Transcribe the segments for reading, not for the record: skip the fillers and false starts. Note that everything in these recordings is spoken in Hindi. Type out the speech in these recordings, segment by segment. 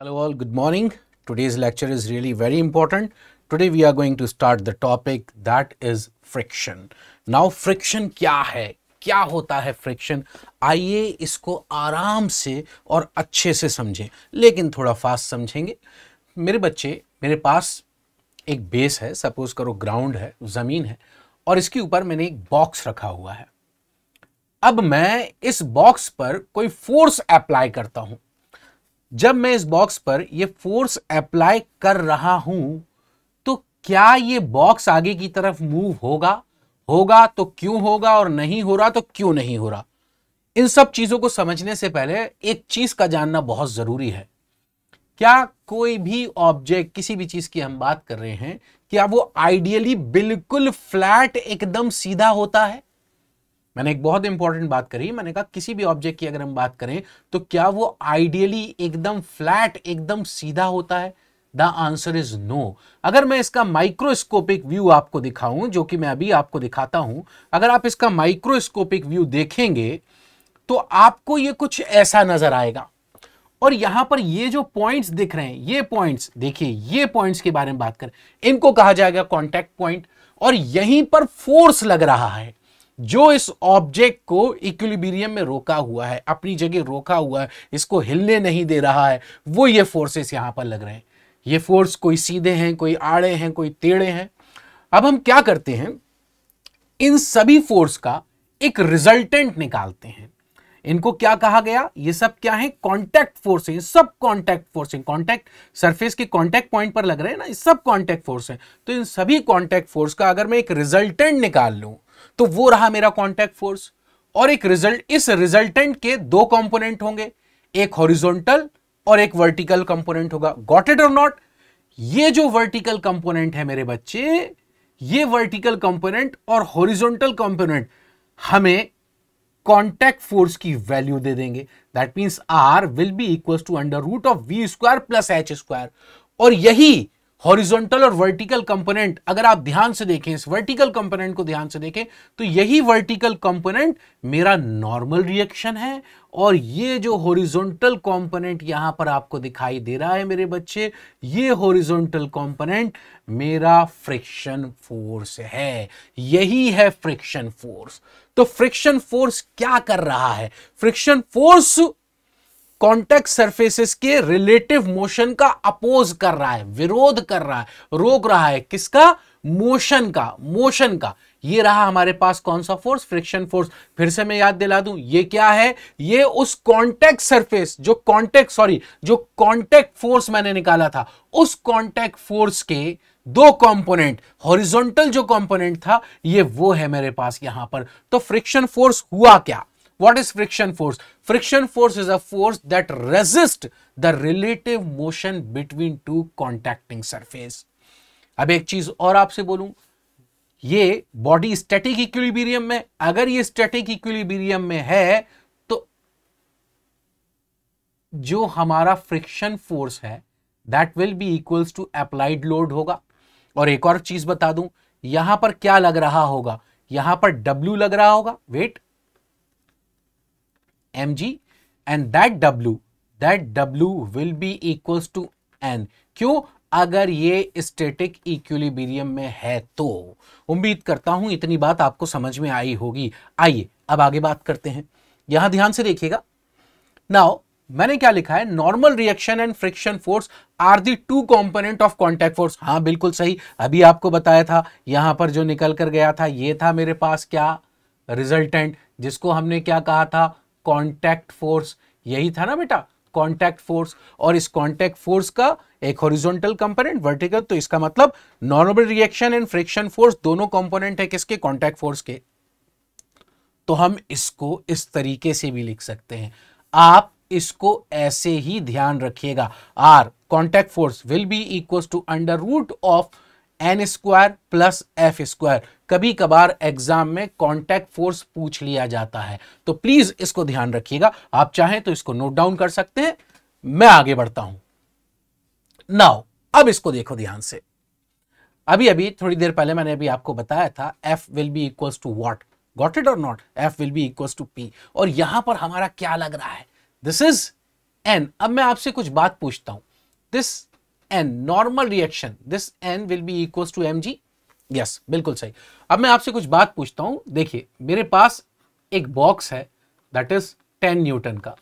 Hello all, good morning. Today's lecture is really very important. Today we are going to start the topic that is friction. Now friction क्या है, क्या होता है फ्रिक्शन? आइए इसको आराम से और अच्छे से समझें, लेकिन थोड़ा फास्ट समझेंगे। मेरे बच्चे, मेरे पास एक बेस है, सपोज करो ग्राउंड है, जमीन है, और इसके ऊपर मैंने एक बॉक्स रखा हुआ है। अब मैं इस बॉक्स पर कोई फोर्स अप्लाई करता हूं। जब मैं इस बॉक्स पर ये फोर्स अप्लाई कर रहा हूं तो क्या ये बॉक्स आगे की तरफ मूव होगा तो क्यों होगा, और नहीं हो रहा तो क्यों नहीं हो रहा। इन सब चीजों को समझने से पहले एक चीज का जानना बहुत जरूरी है। क्या कोई भी ऑब्जेक्ट, किसी भी चीज की हम बात कर रहे हैं, क्या वो आइडियली बिल्कुल फ्लैट एकदम सीधा होता है? मैंने एक बहुत इंपॉर्टेंट बात करी, मैंने कहा किसी भी ऑब्जेक्ट की अगर हम बात करें तो क्या वो आइडियली एकदम फ्लैट, एकदम सीधा होता है? The answer is no. अगर मैं इसका माइक्रोस्कोपिक व्यू आपको दिखाऊं, जो कि मैं अभी आपको दिखाता हूं, अगर आप इसका माइक्रोस्कोपिक व्यू देखेंगे तो आपको ये कुछ ऐसा नजर आएगा। और यहां पर ये जो पॉइंट्स दिख रहे हैं, ये पॉइंट्स देखिए, ये पॉइंट्स के बारे में बात करें, इनको कहा जाएगा कांटेक्ट पॉइंट। और यहीं पर फोर्स लग रहा है जो इस ऑब्जेक्ट को इक्विलिब्रियम में रोका हुआ है, अपनी जगह रोका हुआ है, इसको हिलने नहीं दे रहा है। वो ये फोर्सेस यहां पर लग रहे हैं। ये फोर्स कोई सीधे हैं, कोई आड़े हैं, कोई टेढ़े हैं। अब हम क्या करते हैं, इन सभी फोर्स का एक रिजल्टेंट निकालते हैं। इनको क्या कहा गया? ये सब क्या है? कांटेक्ट फोर्स है। सब कांटेक्ट फोर्स है। कांटेक्ट सरफेस के कांटेक्ट पॉइंट पर लग रहे हैं ना, ये सब कांटेक्ट फोर्स है। तो इन सभी कांटेक्ट फोर्स का अगर मैं एक रिजल्टेंट निकाल लूं तो वो रहा मेरा कांटेक्ट फोर्स। और एक रिजल्ट, इस रिजल्टेंट के दो कंपोनेंट होंगे, एक हॉरिजॉन्टल और एक वर्टिकल कंपोनेंट होगा। गॉट इट और नॉट? ये जो वर्टिकल कंपोनेंट है मेरे बच्चे, ये वर्टिकल कंपोनेंट और हॉरिजॉन्टल कंपोनेंट हमें कांटेक्ट फोर्स की वैल्यू दे देंगे। That means R will be equal to under root of V square plus H square. और यही हॉरिजॉन्टल और वर्टिकल कंपोनेंट, अगर आप ध्यान से देखें, इस वर्टिकल कंपोनेंट को ध्यान से देखें, तो यही वर्टिकल कंपोनेंट मेरा नॉर्मल रिएक्शन है। और ये जो हॉरिजॉन्टल कंपोनेंट यहां पर आपको दिखाई दे रहा है मेरे बच्चे, ये हॉरिजॉन्टल कंपोनेंट मेरा फ्रिक्शन फोर्स है। यही है फ्रिक्शन फोर्स। तो फ्रिक्शन फोर्स क्या कर रहा है? फ्रिक्शन फोर्स कॉन्टेक्ट सरफेसेस के रिलेटिव मोशन का अपोज कर रहा है, विरोध कर रहा है, रोक रहा है। किसका? मोशन का। ये रहा हमारे पास कौन सा फोर्स? Friction force. फिर से मैं याद दिला दूं, ये क्या है? ये उस कॉन्टेक्ट सरफेस, जो कॉन्टेक्ट फोर्स मैंने निकाला था, उस कॉन्टेक्ट फोर्स के दो कंपोनेंट, हॉरिजॉन्टल जो कंपोनेंट था, ये वो है मेरे पास यहां पर। तो फ्रिक्शन फोर्स हुआ क्या? What is friction force? Friction force is a force that resists the relative motion between two contacting surface. अब एक चीज और आपसे बोलूं, ये बॉडी स्टैटिक इक्विलिब्रियम में, अगर ये स्टैटिक इक्विलिब्रियम में है तो जो हमारा फ्रिक्शन फोर्स है that will be equals to applied load होगा। और एक और चीज बता दूं, यहां पर क्या लग रहा होगा? यहां पर W लग रहा होगा, wait, mg, and that w will be equals to n। क्यों? अगर ये स्टैटिक इक्विलिब्रियम में है तो। उम्मीद करता हूं इतनी बात आपको समझ में आई होगी। आइए अब आगे बात करते हैं। यहां ध्यान से देखिएगा। नाउ मैंने क्या लिखा है? Normal reaction and friction force are the two component of contact force. हाँ बिल्कुल सही, अभी आपको बताया था। यहां पर जो निकल कर गया था, ये था मेरे पास क्या? रिजल्टेंट, जिसको हमने क्या कहा था? Contact force. यही था ना बेटा, कांटेक्ट फोर्स। और इस कांटेक्ट फोर्स का एक हॉरिजॉन्टल कंपोनेंट, वर्टिकल। तो इसका मतलब normal reaction and friction force दोनों कंपोनेंट है किसके? कांटेक्ट फोर्स के। तो हम इसको इस तरीके से भी लिख सकते हैं। आप इसको ऐसे ही ध्यान रखिएगा। R contact force will be equal to under root of N square plus F square. कभी कभार एग्जाम में कांटेक्ट फोर्स पूछ लिया जाता है, तो प्लीज इसको ध्यान रखिएगा। आप चाहें तो इसको नोट डाउन कर सकते हैं। मैं आगे बढ़ता हूं। नाउ अब इसको देखो ध्यान से। अभी थोड़ी देर पहले मैंने अभी आपको बताया था F will be equals to what? Got it और not? F will be equals to P। और यहां पर हमारा क्या लग रहा है? दिस इज एन, अब मैं आपसे कुछ बात पूछता हूं, this N normal reaction, this N will be equals to M G, yes बिल्कुल सही। अब मैं आपसे कुछ बात पूछता हूं, देखिए मेरे पास एक बॉक्स है दैट इज 10 न्यूटन का,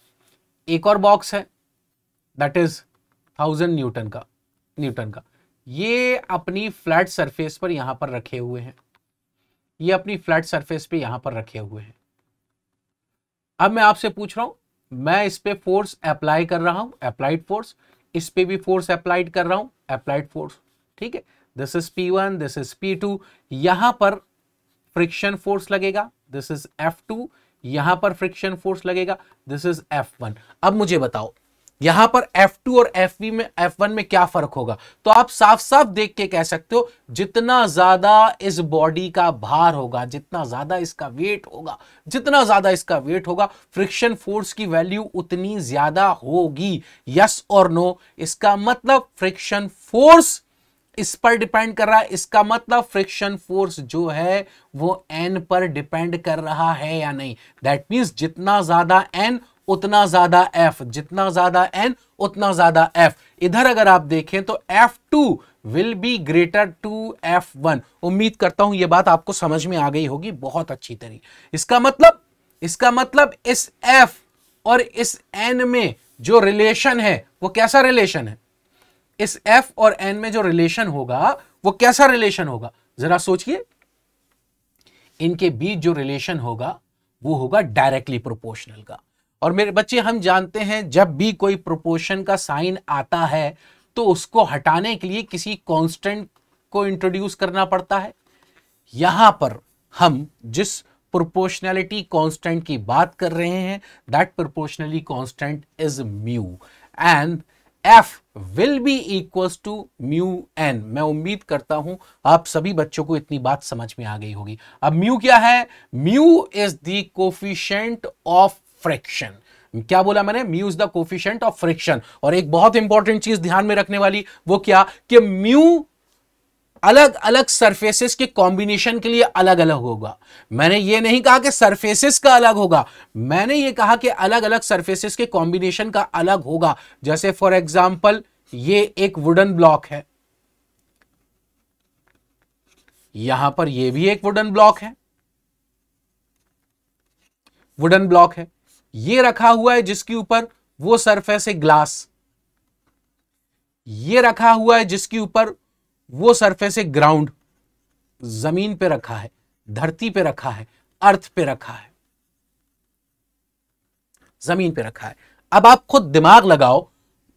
एक और बॉक्स है दैट इज 1000 न्यूटन का, ये अपनी फ्लैट सरफेस पर यहां पर रखे हुए हैं, ये अपनी फ्लैट सरफेस पे यहां पर रखे हुए हैं। अब मैं आपसे पूछ रहा हूं, मैं इस पे फोर्स अप्लाई कर रहा हूं, अप्लाइड फोर्स, इस पे भी फोर्स अप्लाइड कर रहा हूं, अप्लाइड फोर्स, ठीक है। This is P1, this is P2, यहां पर फ्रिक्शन फोर्स लगेगा, दिस इज F2, यहां पर फ्रिक्शन फोर्स लगेगा, दिस इज F1। अब मुझे बताओ यहां पर F2 और F1 में क्या फर्क होगा? तो आप साफ साफ देख के कह सकते हो, जितना ज्यादा इस बॉडी का भार होगा, जितना ज्यादा इसका वेट होगा, जितना ज्यादा इसका वेट होगा, फ्रिक्शन फोर्स की वैल्यू उतनी ज्यादा होगी। यस और नो? इसका मतलब फ्रिक्शन फोर्स इस पर डिपेंड कर रहा है, इसका मतलब फ्रिक्शन फोर्स जो है वो एन पर डिपेंड कर रहा है या नहीं? दैट मींस जितना ज्यादा एन उतना ज्यादा एफ, जितना ज्यादा एन उतना ज्यादा एफ। इधर अगर आप देखें तो F2 will be greater to F1। उम्मीद करता हूं यह बात आपको समझ में आ गई होगी बहुत अच्छी तरीके। इसका मतलब इस F और इस N में जो रिलेशन है वो कैसा रिलेशन है? इस F और N में जो रिलेशन होगा वो कैसा रिलेशन होगा? जरा सोचिए, इनके बीच जो रिलेशन होगा वो होगा डायरेक्टली प्रोपोर्शनल का। और मेरे बच्चे, हम जानते हैं जब भी कोई प्रोपोर्शन का साइन आता है तो उसको हटाने के लिए किसी कांस्टेंट को इंट्रोड्यूस करना पड़ता है। यहां पर हम जिस प्रोपोर्शनैलिटी कांस्टेंट की बात कर रहे हैं, that proportionally constant is mu and F will be equals to mu n। मैं उम्मीद करता हूं आप सभी बच्चों को इतनी बात समझ में आ गई होगी। अब म्यू क्या है? Mu is the coefficient of friction. क्या बोला मैंने? Mu is the coefficient of friction. और एक बहुत इंपॉर्टेंट चीज ध्यान में रखने वाली, वो क्या कि म्यू अलग अलग सरफेसेस के कॉम्बिनेशन के लिए अलग अलग होगा। मैंने ये नहीं कहा कि सरफेसेस का अलग होगा, मैंने ये कहा कि अलग अलग सरफेसेस के कॉम्बिनेशन का अलग होगा। जैसे फॉर एग्जांपल ये एक वुडन ब्लॉक है, यहां पर ये भी एक वुडन ब्लॉक है, वुडन ब्लॉक है, ये रखा हुआ है जिसके ऊपर वो सरफेस है ग्लास, ये रखा हुआ है जिसके ऊपर वो सरफेस है ग्राउंड, जमीन पे रखा है, धरती पे रखा है, अर्थ पे रखा है, जमीन पे रखा है। अब आप खुद दिमाग लगाओ,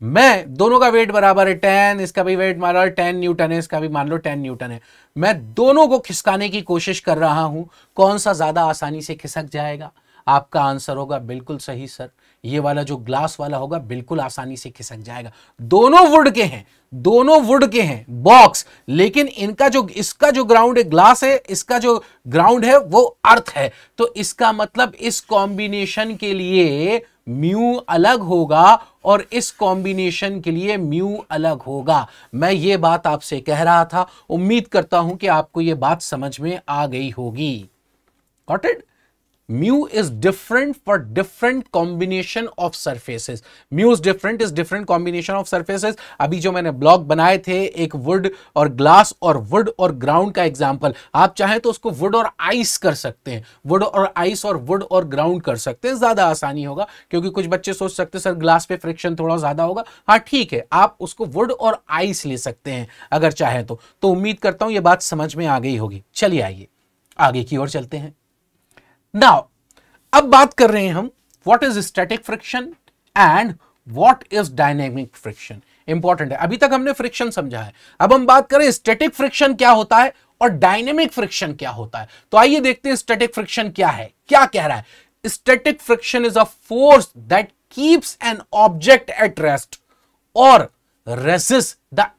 मैं दोनों का वेट बराबर है 10, इसका भी वेट मान लो 10 न्यूटन है, इसका भी मान लो 10 न्यूटन है। मैं दोनों को खिसकाने की कोशिश कर रहा हूं, कौन सा ज्यादा आसानी से खिसक जाएगा? आपका आंसर होगा बिल्कुल सही सर, ये वाला जो ग्लास वाला होगा बिल्कुल आसानी से खिसक जाएगा। दोनों वुड के हैं, दोनों वुड के हैं बॉक्स, लेकिन इनका जो इसका जो ग्राउंड है ग्लास है, इसका जो ग्राउंड है वो अर्थ है। तो इसका मतलब इस कॉम्बिनेशन के लिए म्यू अलग होगा और इस कॉम्बिनेशन के लिए म्यू अलग होगा। मैं ये बात आपसे कह रहा था, उम्मीद करता हूं कि आपको ये बात समझ में आ गई होगी। Got it? mu is different for different combination of surfaces। mu is different combination of surfaces। अभी जो मैंने ब्लॉक बनाए थे, एक वुड और ग्लास और वुड और ग्राउंड का एग्जांपल, आप चाहें तो उसको वुड और आइस कर सकते हैं, वुड और आइस और वुड और ग्राउंड कर सकते हैं, ज्यादा आसानी होगा। क्योंकि कुछ बच्चे सोच सकते हैं सर ग्लास पे फ्रिक्शन थोड़ा ज्यादा होगा। हाँ ठीक है, आप उसको वुड और आइस ले सकते हैं अगर चाहें तो। उम्मीद करता हूं ये बात समझ में आ गई होगी। चलिए आइए आगे की ओर चलते हैं। नाउ अब बात कर रहे हैं हम what is static friction and what is dynamic friction. Important है, अभी तक हमने फ्रिक्शन समझा है, अब हम बात करें स्टैटिक फ्रिक्शन क्या होता है और डायनेमिक फ्रिक्शन क्या होता है। तो आइए देखते हैं स्टैटिक फ्रिक्शन क्या है, क्या कह रहा है। Static friction is a force that keeps an object at rest और resist the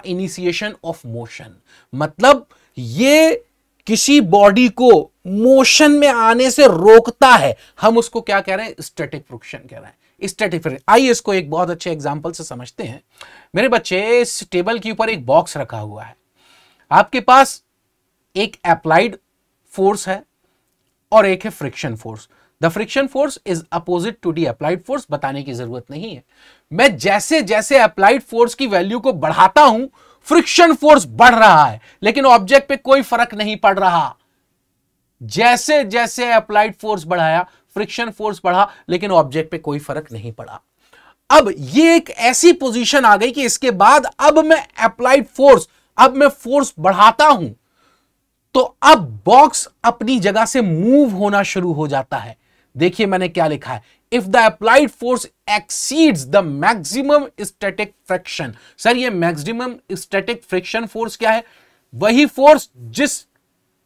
initiation of motion. मतलब ये किसी बॉडी को मोशन में आने से रोकता है, हम उसको क्या कह रहे हैं? स्टैटिक फ्रिक्शन कह रहे हैं। स्टैटिक फ्रिक्शन, आइए इसको एक बहुत अच्छे एग्जांपल से समझते हैं। मेरे बच्चे, इस टेबल के ऊपर एक बॉक्स रखा हुआ है, आपके पास एक अप्लाइड फोर्स है और एक है friction force. The friction force is opposite to the applied force, बताने की जरूरत नहीं है। मैं जैसे जैसे अप्लाइड फोर्स की वैल्यू को बढ़ाता हूं, फ्रिक्शन फोर्स बढ़ रहा है, लेकिन ऑब्जेक्ट पे कोई फर्क नहीं पड़ रहा। जैसे जैसे अप्लाइड फोर्स बढ़ाया, फ्रिक्शन फोर्स बढ़ा, लेकिन ऑब्जेक्ट पे कोई फर्क नहीं पड़ा। अब ये एक ऐसी पोजीशन आ गई कि इसके बाद अब मैं अप्लाइड फोर्स, अब मैं फोर्स बढ़ाता हूं, तो अब बॉक्स अपनी जगह से मूव होना शुरू हो जाता है। देखिए मैंने क्या लिखा है, if the applied force exceeds the maximum static friction. Sir ये मैक्सिमम स्टैटिक फ्रिक्शन फोर्स क्या है? वही फोर्स जिस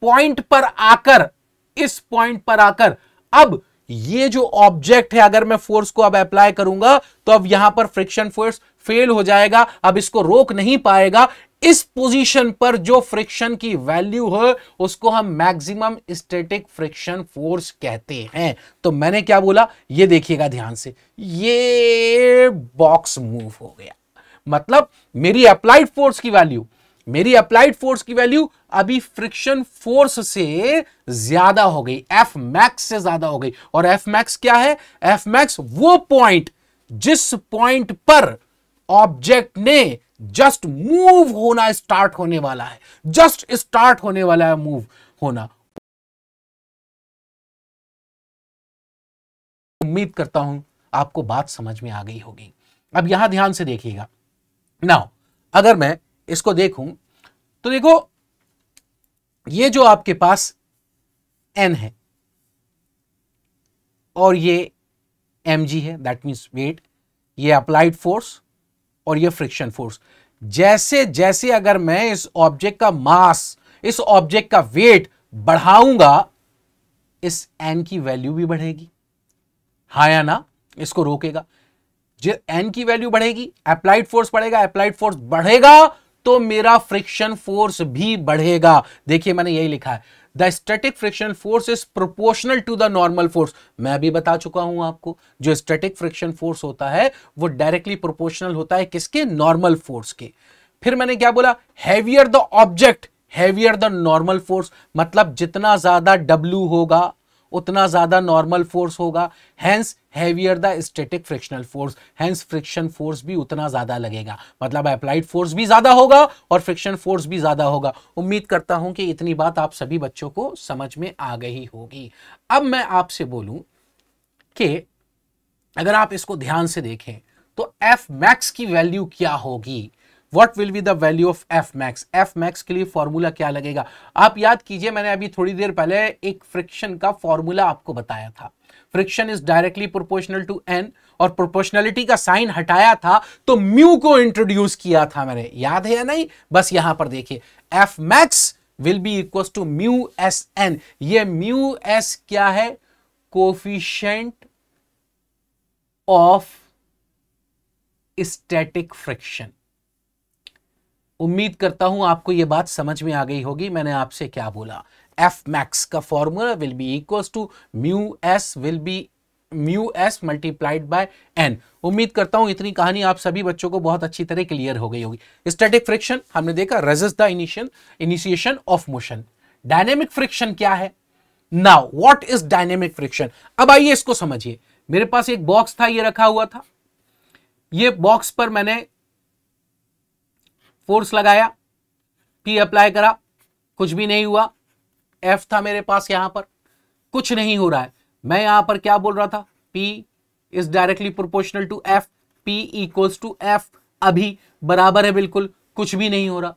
पॉइंट पर आकर, इस पॉइंट पर आकर, अब ये जो ऑब्जेक्ट है, अगर मैं फोर्स को अब अप्लाई करूंगा तो अब यहां पर फ्रिक्शन फोर्स फेल हो जाएगा, अब इसको रोक नहीं पाएगा। इस पोजीशन पर जो फ्रिक्शन की वैल्यू है उसको हम मैक्सिमम स्टैटिक फ्रिक्शन फोर्स कहते हैं। तो मैंने क्या बोला, ये देखिएगा ध्यान से, ये बॉक्स मूव हो गया, मतलब मेरी अप्लाइड फोर्स की वैल्यू अभी फ्रिक्शन फोर्स से ज्यादा हो गई, एफ मैक्स से ज्यादा हो गई। और एफ मैक्स क्या है? एफ मैक्स वो पॉइंट जिस पॉइंट पर ऑब्जेक्ट ने जस्ट मूव होना स्टार्ट होने वाला है, जस्ट स्टार्ट होने वाला है मूव होना। उम्मीद करता हूं आपको बात समझ में आ गई होगी। अब यहां ध्यान से देखिएगा। नाउ अगर मैं इसको देखूं तो देखो, ये जो आपके पास एन है और ये mg है, दैट मीन्स वेट, ये अप्लाइड फोर्स और ये फ्रिक्शन फोर्स। जैसे जैसे अगर मैं इस ऑब्जेक्ट का मास, इस ऑब्जेक्ट का वेट बढ़ाऊंगा, इस एन की वैल्यू भी बढ़ेगी, हाँ या ना? इसको रोकेगा। एन की वैल्यू बढ़ेगी, अप्लाइड फोर्स बढ़ेगा, अप्लाइड फोर्स बढ़ेगा तो मेरा फ्रिक्शन फोर्स भी बढ़ेगा। देखिए मैंने यही लिखा है, the static friction force is proportional to the normal force. मैं अभी बता चुका हूं आपको, जो स्टैटिक फ्रिक्शन फोर्स होता है वो डायरेक्टली प्रोपोर्शनल होता है किसके? नॉर्मल फोर्स के। फिर मैंने क्या बोला, heavier the object heavier the normal force, मतलब जितना ज्यादा W होगा उतना ज्यादा नॉर्मल फोर्स होगा, hence heavier the static frictional force, hence friction force भी उतना ज्यादा लगेगा, मतलब अप्लाइड फोर्स भी ज्यादा होगा और फ्रिक्शन फोर्स भी ज्यादा होगा। उम्मीद करता हूं कि इतनी बात आप सभी बच्चों को समझ में आ गई होगी। अब मैं आपसे बोलूं कि अगर आप इसको ध्यान से देखें तो एफ मैक्स की वैल्यू क्या होगी? What will be the value of F max? F max के लिए फॉर्मूला क्या लगेगा? आप याद कीजिए, मैंने अभी थोड़ी देर पहले एक फ्रिक्शन का फॉर्मूला आपको बताया था। Friction is directly proportional to N, और प्रोपोर्शनलिटी का साइन हटाया था तो म्यू को इंट्रोड्यूस किया था मैंने, याद है या नहीं? बस यहां पर देखिए, F max will be equals to mu S एन। ये म्यू एस क्या है? Coefficient of static friction. उम्मीद करता हूं आपको यह बात समझ में आ गई होगी। मैंने आपसे क्या बोला, एफ मैक्स का formula will be equals to mu S multiplied by N. उम्मीद करता हूं इतनी कहानी आप सभी बच्चों को बहुत अच्छी तरह क्लियर हो गई होगी। स्टैटिक फ्रिक्शन हमने देखा, resist the initiation of motion. Dynamic friction क्या है? Now what is dynamic friction? अब आइए इसको समझिए। मेरे पास एक बॉक्स था, ये रखा हुआ था, ये बॉक्स पर मैंने फोर्स लगाया, P अप्लाई करा, कुछ भी नहीं हुआ। F था मेरे पास, यहां पर कुछ नहीं हो रहा है। मैं यहां पर क्या बोल रहा था, P is directly proportional to F, P equals to F, अभी बराबर है, बिल्कुल कुछ भी नहीं हो रहा।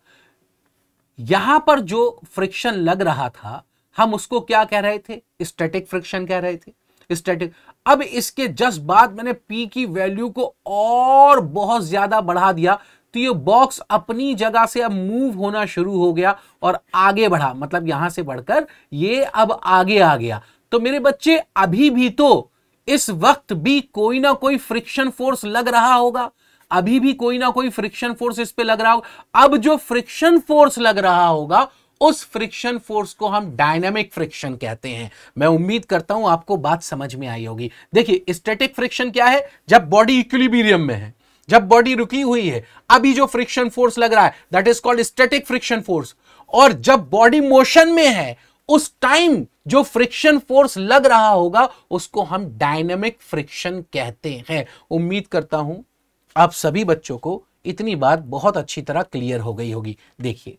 यहां पर जो फ्रिक्शन लग रहा था हम उसको क्या कह रहे थे? स्टैटिक फ्रिक्शन कह रहे थे, स्टैटिक। अब इसके जस्ट बाद मैंने P की वैल्यू को और बहुत ज्यादा बढ़ा दिया तो ये बॉक्स अपनी जगह से अब मूव होना शुरू हो गया और आगे बढ़ा, मतलब यहां से बढ़कर ये अब आगे आ गया। तो मेरे बच्चे अभी भी तो इस वक्त भी कोई ना कोई फ्रिक्शन फोर्स लग रहा होगा, अभी भी कोई ना कोई फ्रिक्शन फोर्स इस पे लग रहा होगा। अब जो फ्रिक्शन फोर्स लग रहा होगा उस फ्रिक्शन फोर्स को हम डायनामिक फ्रिक्शन कहते हैं। मैं उम्मीद करता हूं आपको बात समझ में आई होगी। देखिए स्टैटिक फ्रिक्शन क्या है? जब बॉडी इक्विलिब्रियम में है, जब बॉडी रुकी हुई है, अभी जो फ्रिक्शन फोर्स लग रहा है that is called static friction force. और जब बॉडी मोशन में है उस टाइम जो फ्रिक्शन फोर्स लग रहा होगा उसको हम डायनेमिक फ्रिक्शन कहते हैं। उम्मीद करता हूं आप सभी बच्चों को इतनी बात बहुत अच्छी तरह क्लियर हो गई होगी। देखिए,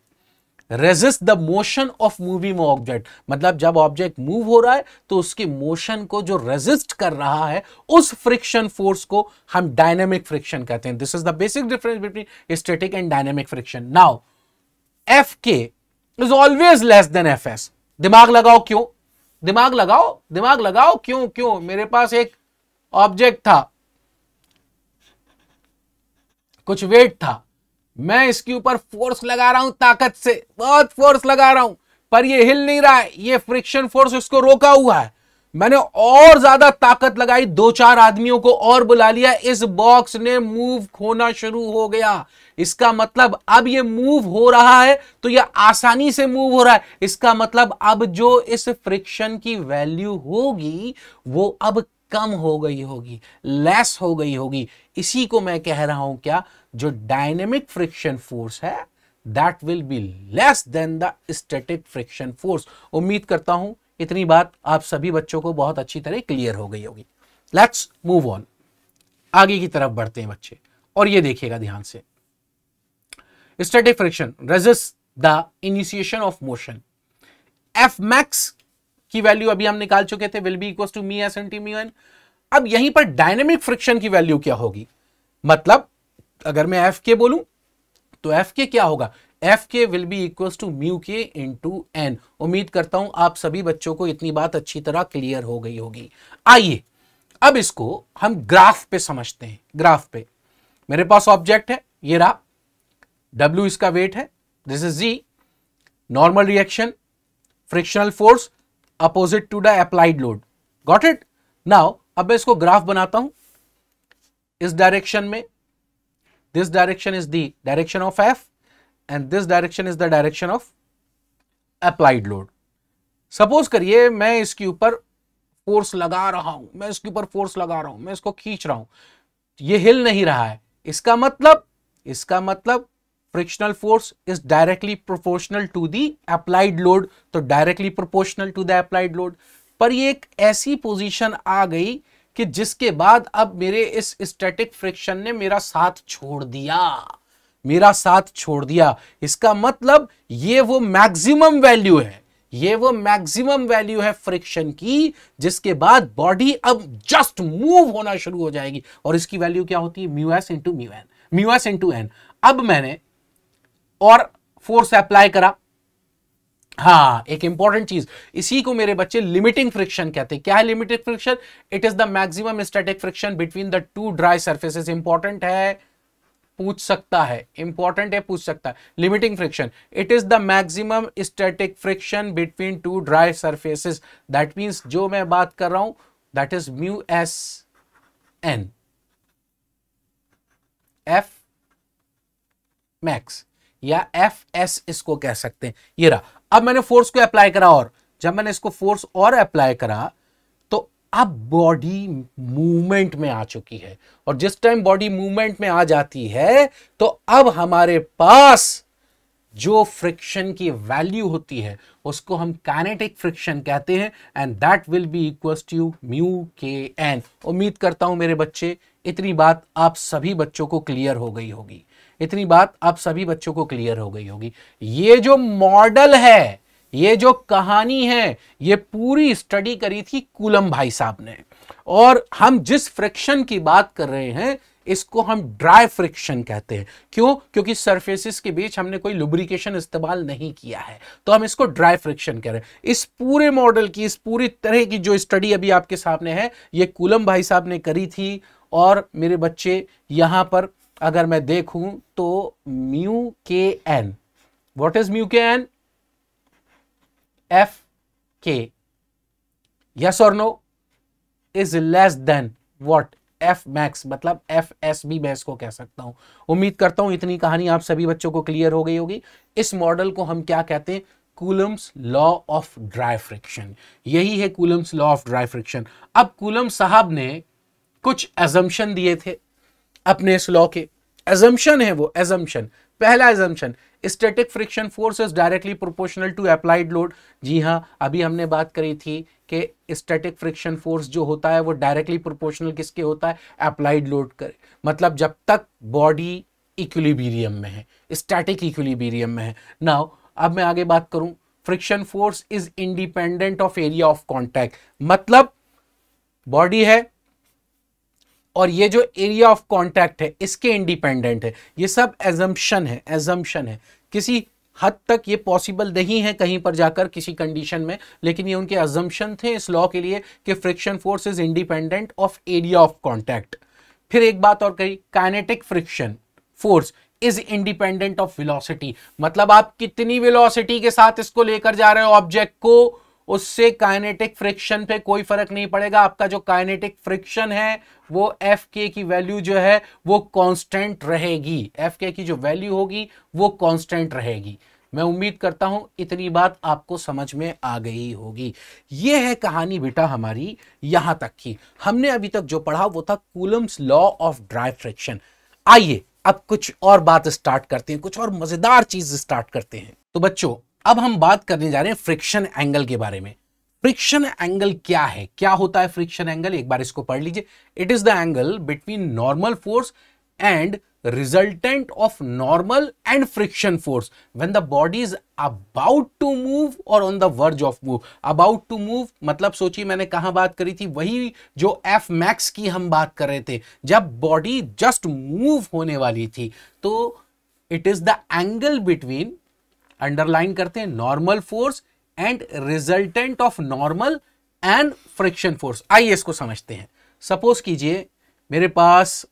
resist the motion of moving object, मतलब जब ऑब्जेक्ट मूव हो रहा है तो उसके मोशन को जो रेजिस्ट कर रहा है उस फ्रिक्शन फोर्स को हम डायनेमिक फ्रिक्शन कहते हैं। This is the basic difference between static and dynamic friction. Now F K is always less than F S. दिमाग लगाओ क्यों, दिमाग लगाओ, दिमाग लगाओ क्यों, क्यों? मेरे पास एक ऑब्जेक्ट था, कुछ वेट था, मैं इसके ऊपर फोर्स लगा रहा हूं, ताकत से बहुत फोर्स लगा रहा हूं, पर ये हिल नहीं रहा है। ये फ्रिक्शन फोर्स इसको रोका हुआ है। मैंने और ज्यादा ताकत लगाई, 2-4 आदमियों को और बुला लिया, इस बॉक्स ने मूव होना शुरू हो गया। इसका मतलब अब ये मूव हो रहा है तो ये आसानी से मूव हो रहा है। इसका मतलब अब जो इस फ्रिक्शन की वैल्यू होगी वो अब कम हो गई होगी, लेस हो गई होगी। इसी को मैं कह रहा हूं क्या, जो डायनेमिक फ्रिक्शन फोर्स है that will be less than the static friction force. उम्मीद करता हूं इतनी बात आप सभी बच्चों को बहुत अच्छी तरह क्लियर हो गई होगी। लेट्स मूव ऑन, आगे की तरफ बढ़ते हैं बच्चे, और ये देखिएगा ध्यान से। Static friction resist the initiation of motion. F max की वैल्यू अभी हम निकाल चुके थे, will be equal to mu S into mu N. अब यहीं पर डायनेमिक फ्रिक्शन की वैल्यू क्या होगी, मतलब अगर मैं एफ के बोलूं तो एफ के क्या होगा, F K will be equal to mu K into N. उम्मीद करता हूं आप सभी बच्चों को इतनी बात अच्छी तरह क्लियर हो गई होगी। आइए अब इसको हम ग्राफ पे समझते हैं। ग्राफ पे मेरे पास ऑब्जेक्ट है, ये रहा, W इसका वेट है, this is G, normal reaction, frictional force opposite to the applied load. Got it? Now अब मैं इसको ग्राफ बनाता हूं इस डायरेक्शन में। This direction is the direction of F and this direction is the direction of applied load. Suppose करिए मैं इसके ऊपर फोर्स लगा रहा हूं, मैं इसके ऊपर फोर्स लगा रहा हूं, मैं इसको खींच रहा हूं, ये हिल नहीं रहा है। इसका मतलब frictional force is directly proportional to the applied load, तो directly proportional to the applied load. पर ये एक ऐसी पोजीशन आ गई कि जिसके बाद अब मेरे इस स्टैटिक फ्रिक्शन ने मेरा साथ छोड़ दिया, मेरा साथ छोड़ दिया। इसका मतलब ये वो मैक्सिमम वैल्यू है, ये वो मैक्सिमम वैल्यू है फ्रिक्शन की, जिसके बाद बॉडी अब जस्ट मूव होना शुरू हो जाएगी। और इसकी वैल्यू क्या होती है, mu S into mu N, mu S into N. अब मैंने और फोर्स अप्लाई करा। हाँ, एक इंपॉर्टेंट चीज, इसी को मेरे बच्चे लिमिटिंग फ्रिक्शन कहते हैं। क्या है limiting friction? It is the maximum static friction between the two dry surfaces. Important है, पूछ सकता है, इंपॉर्टेंट है, पूछ सकता है। Limiting friction, it is the maximum static friction between two dry surfaces. That means जो मैं बात कर रहा हूं that is mu S N F max या एफ एस इसको कह सकते हैं। ये रहा, अब मैंने फोर्स को अप्लाई करा, और जब मैंने इसको फोर्स और अप्लाई करा तो अब बॉडी मूवमेंट में आ चुकी है। और जिस टाइम बॉडी मूवमेंट में आ जाती है तो अब हमारे पास जो फ्रिक्शन की वैल्यू होती है उसको हम काइनेटिक फ्रिक्शन कहते हैं, and that will be equals to mu K N. उम्मीद करता हूं मेरे बच्चे इतनी बात आप सभी बच्चों को क्लियर हो गई होगी, इतनी बात आप सभी बच्चों को क्लियर हो गई होगी। ये जो मॉडल है, ये जो कहानी है, ये पूरी स्टडी करी थी कूलम भाई साहब ने। और हम जिस फ्रिक्शन की बात कर रहे हैं इसको हम ड्राई फ्रिक्शन कहते हैं। क्यों? क्योंकि सरफेसेस के बीच हमने कोई लुब्रिकेशन इस्तेमाल नहीं किया है, तो हम इसको ड्राई फ्रिक्शन कह रहे हैं। इस पूरे मॉडल की, इस पूरी तरह की जो स्टडी अभी आपके सामने है, ये कूलम भाई साहब ने करी थी। और मेरे बच्चे यहां पर अगर मैं देखूं तो mu K N, what is mu K N? F K, yes और no, is less than what? F max, मतलब एफ एस भी मैं इसको कह सकता हूं। उम्मीद करता हूं इतनी कहानी आप सभी बच्चों को क्लियर हो गई होगी। इस मॉडल को हम क्या कहते हैं? Coulomb's law of dry friction. यही है Coulomb's law of dry friction. अब कूलम साहब ने कुछ असम्पशन दिए थे अपने इस लॉ के, एजम्पशन है वो, एजम्पशन, पहला assumption, static friction force is directly proportional to applied load. जी हां, अभी हमने बात करी थी कि स्टैटिक फ्रिक्शन फोर्स जो होता है वो डायरेक्टली प्रोपोर्शनल किसके होता है, अप्लाइड लोड करे, मतलब जब तक बॉडी इक्विलिब्रियम में है, स्टैटिक इक्विलिब्रियम में है। नाउ अब मैं आगे बात करूं, friction force is independent of area of contact, मतलब बॉडी है और ये जो एरिया ऑफ कांटेक्ट है इसके इंडिपेंडेंट है। ये सब एजम्पशन है, एजम्पशन है, किसी हद तक ये पॉसिबल नहीं है कहीं पर जाकर किसी कंडीशन में, लेकिन ये उनके अजम्पशन थे इस लॉ के लिए कि friction force is independent of area of contact. फिर एक बात और कही, kinetic friction force is independent of velocity, मतलब आप कितनी वेलोसिटी के साथ इसको लेकर जा रहे हो ऑब्जेक्ट को, उससे काइनेटिक फ्रिक्शन पे कोई फर्क नहीं पड़ेगा। आपका जो काइनेटिक फ्रिक्शन है वो एफ के की वैल्यू जो है वो कांस्टेंट रहेगी, एफ के की जो वैल्यू होगी वो कांस्टेंट रहेगी। मैं उम्मीद करता हूं इतनी बात आपको समझ में आ गई होगी। ये है कहानी बेटा हमारी यहां तक की। हमने अभी तक जो पढ़ा वो था Coulomb's law of dry friction. आइए अब कुछ और बात स्टार्ट करते हैं, कुछ और मजेदार चीज स्टार्ट करते हैं। तो बच्चों अब हम बात करने जा रहे हैं फ्रिक्शन एंगल के बारे में। फ्रिक्शन एंगल क्या है, क्या होता है फ्रिक्शन एंगल, एक बार इसको पढ़ लीजिए। It is the angle between normal force and resultant of normal and friction force when the body is about to move और on the verge of move. About to move मतलब सोचिए मैंने कहां बात करी थी, वही जो एफ मैक्स की हम बात कर रहे थे, जब बॉडी जस्ट मूव होने वाली थी। तो it is the angle between, underline करते हैं, normal force and resultant of normal and friction force. आइए इसको समझते हैं। सपोज कीजिए मेरे पास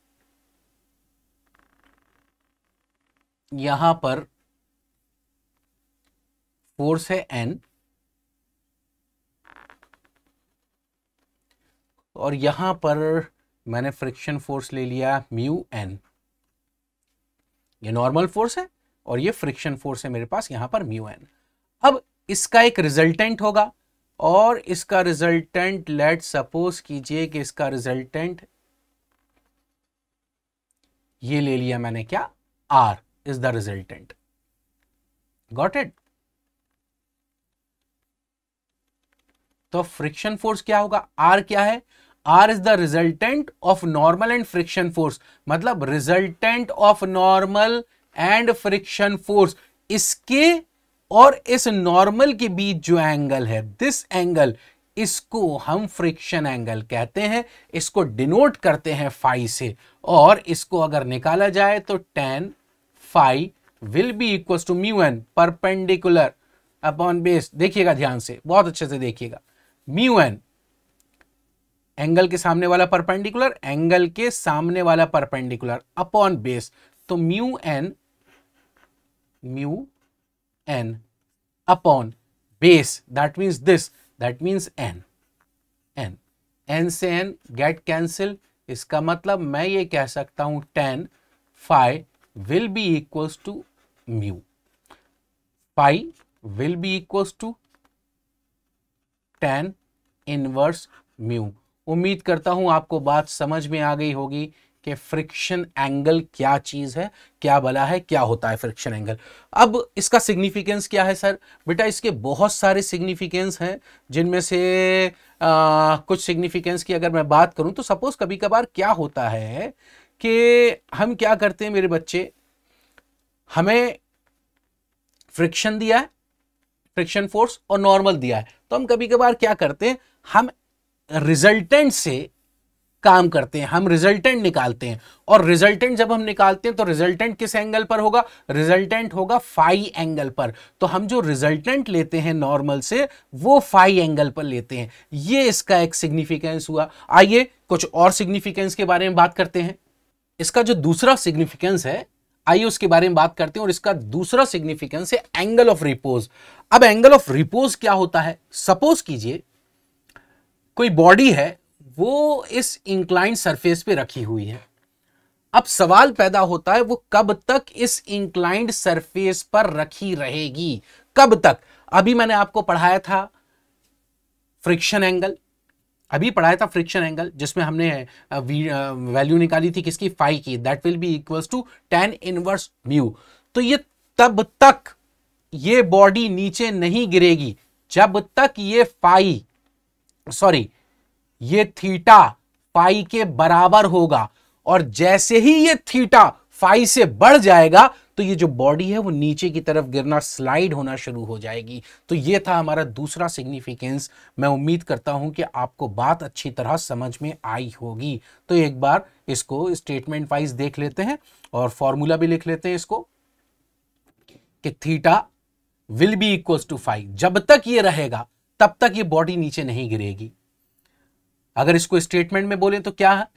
यहां पर फोर्स है N और यहां पर मैंने फ्रिक्शन फोर्स ले लिया म्यू N। ये नॉर्मल फोर्स है और ये फ्रिक्शन फोर्स है मेरे पास यहां पर म्यू N। अब इसका एक रिजल्टेंट होगा और इसका रिजल्टेंट, लेट सपोज कीजिए कि इसका रिजल्टेंट ये ले लिया मैंने, क्या, R is the resultant. Got it. तो फ्रिक्शन फोर्स क्या होगा, R क्या है, R is the resultant of normal and friction force, मतलब resultant of normal and friction force. इसके और इस नॉर्मल के बीच जो एंगल है, दिस एंगल, इसको हम फ्रिक्शन एंगल कहते हैं। इसको डिनोट करते हैं फाई से, और इसको अगर निकाला जाए तो tan phi will be equal to mu N perpendicular upon base. देखिएगा ध्यान से, बहुत अच्छे से देखिएगा, म्यू एन एंगल के सामने वाला परपेंडिकुलर, एंगल के सामने वाला परपेंडिकुलर अपॉन बेस। तो mu N upon base, that means this, that means N से एन गेट कैंसिल। इसका मतलब मैं ये कह सकता हूं tan phi will be equals to mu, phi will be equals to tan inverse mu. उम्मीद करता हूं आपको बात समझ में आ गई होगी कि फ्रिक्शन एंगल क्या चीज है, क्या भला है, क्या होता है फ्रिक्शन एंगल। अब इसका सिग्निफिकेंस क्या है सर, बेटा इसके बहुत सारे सिग्निफिकेंस हैं, जिनमें से कुछ सिग्निफिकेंस की अगर मैं बात करूं तो सपोज कभी कभार क्या होता है कि हम क्या करते हैं मेरे बच्चे, हमें फ्रिक्शन दिया है, फ्रिक्शन फोर्स और नॉर्मल दिया है, तो हम कभी कभार क्या करते हैं, हम रिजल्टेंट से काम करते हैं, हम रिजल्टेंट निकालते हैं। और रिजल्टेंट जब हम निकालते हैं तो रिजल्टेंट किस एंगल पर होगा, रिजल्टेंट होगा फाई एंगल पर। तो हम जो रिजल्टेंट लेते हैं नॉर्मल से वो फाई एंगल पर लेते हैं। ये इसका एक सिग्निफिकेंस हुआ। आइए कुछ और सिग्निफिकेंस के बारे में बात करते हैं। इसका जो दूसरा सिग्निफिकेंस है, आइए उसके बारे में बात करते हैं। और इसका दूसरा सिग्निफिकेंस है एंगल ऑफ रिपोज। अब एंगल ऑफ रिपोज क्या होता है, सपोज कीजिए कोई बॉडी है, वो इस इंक्लाइंड सरफेस पे रखी हुई है। अब सवाल पैदा होता है वो कब तक इस इंक्लाइंड सरफेस पर रखी रहेगी, कब तक। अभी मैंने आपको पढ़ाया था फ्रिक्शन एंगल, अभी पढ़ाया था फ्रिक्शन एंगल, जिसमें हमने वैल्यू निकाली थी किसकी, फाई की, that will be equals to tan inverse mu. तो ये तब तक ये बॉडी नीचे नहीं गिरेगी जब तक ये ये थीटा फाई के बराबर होगा, और जैसे ही ये थीटा फाई से बढ़ जाएगा तो ये जो बॉडी है वो नीचे की तरफ गिरना, स्लाइड होना शुरू हो जाएगी। तो ये था हमारा दूसरा सिग्निफिकेंस। मैं उम्मीद करता हूं कि आपको बात अच्छी तरह समझ में आई होगी। तो एक बार इसको स्टेटमेंट वाइज देख लेते हैं और फॉर्मूला भी लिख लेते हैं इसको, कि theta will be equals to phi. जब तक ये रहेगा तब तक ये बॉडी नीचे नहीं गिरेगी। अगर इसको स्टेटमेंट में बोले तो क्या है,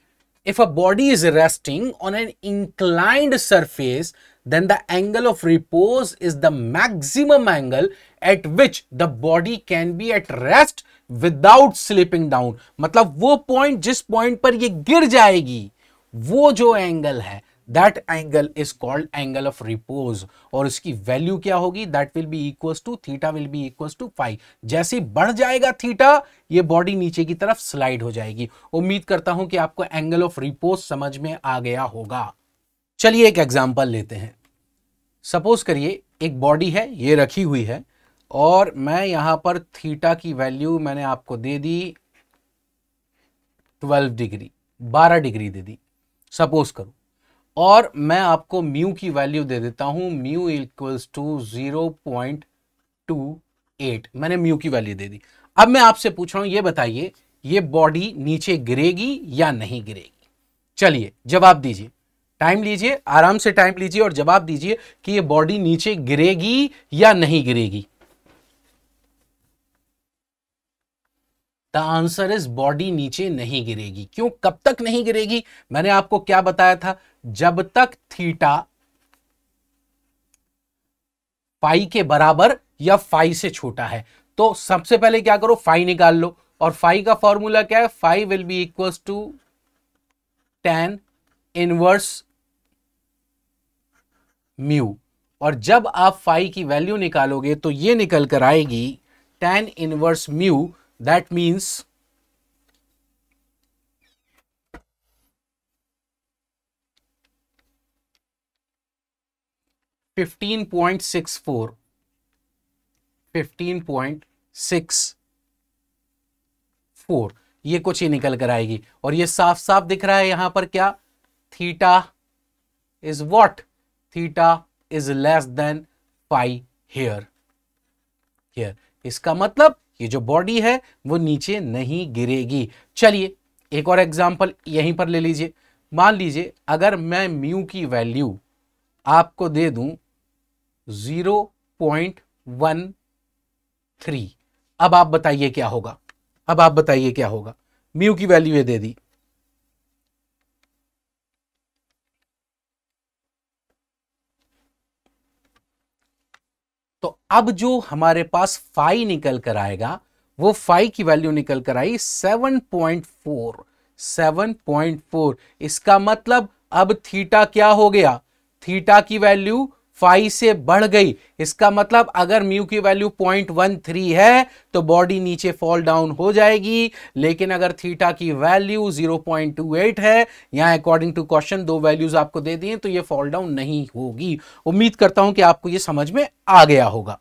if a body is resting on an inclined surface, then the angle of repose is the maximum angle at which the body can be at rest without slipping down। मतलब वो पॉइंट जिस पॉइंट पर ये गिर जाएगी, वो जो एंगल है, that angle is called angle of repose, और इसकी वैल्यू क्या होगी, that will be equals to theta will be equals to phi। जैसे बढ़ जाएगा थीटा, ये बॉडी नीचे की तरफ स्लाइड हो जाएगी। उम्मीद करता हूं कि आपको एंगल ऑफ रिपोज समझ में आ गया होगा। चलिए एक एग्जांपल लेते हैं। सपोज करिए एक बॉडी है, ये रखी हुई है, और मैं यहां पर थीटा की वैल्यू मैंने आपको दे दी 12 डिग्री, 12 डिग्री दे दी सपोज करो, और मैं आपको म्यू की वैल्यू दे देता हूं, म्यू इक्वल्स टू 0.28, मैंने म्यू की वैल्यू दे दी। अब मैं आपसे पूछ रहा हूं, ये बताइए ये बॉडी नीचे गिरेगी या नहीं गिरेगी? चलिए जवाब दीजिए, टाइम लीजिए, आराम से टाइम लीजिए और जवाब दीजिए कि ये बॉडी नीचे गिरेगी या नहीं गिरेगी। द आंसर इज बॉडी नीचे नहीं गिरेगी। क्यों, कब तक नहीं गिरेगी? मैंने आपको क्या बताया था, जब तक थीटा फाई के बराबर या फाई से छोटा है। तो सबसे पहले क्या करो, फाई निकाल लो, और फाई का फॉर्मूला क्या है, phi will be equals to tan inverse mu. और जब आप फाई की वैल्यू निकालोगे तो ये निकल कर आएगी tan inverse mu, that means 15.64, 15.64 ये कुछ ही निकल कर आएगी। और ये साफ साफ दिख रहा है यहां पर क्या, theta is what, theta is less than pi here. इसका मतलब ये जो बॉडी है वो नीचे नहीं गिरेगी। चलिए एक और एग्जांपल यहीं पर ले लीजिए। मान लीजिए अगर मैं म्यू की वैल्यू आपको दे दूं 0.13, अब आप बताइए क्या होगा, अब आप बताइए क्या होगा। म्यू की वैल्यू ये दे दी, तो अब जो हमारे पास फाई निकल कर आएगा, वो फाई की वैल्यू निकल कर आई 7.4, 7.4। इसका मतलब अब थीटा क्या हो गया, थीटा की वैल्यू फाई से बढ़ गई। इसका मतलब अगर म्यू की वैल्यू 0.13 है तो बॉडी नीचे फॉल डाउन हो जाएगी, लेकिन अगर थीटा की वैल्यू 0.28 है, यहां अकॉर्डिंग टू क्वेश्चन दो वैल्यूज आपको दे दिए, तो ये फॉल डाउन नहीं होगी। उम्मीद करता हूं कि आपको ये समझ में आ गया होगा।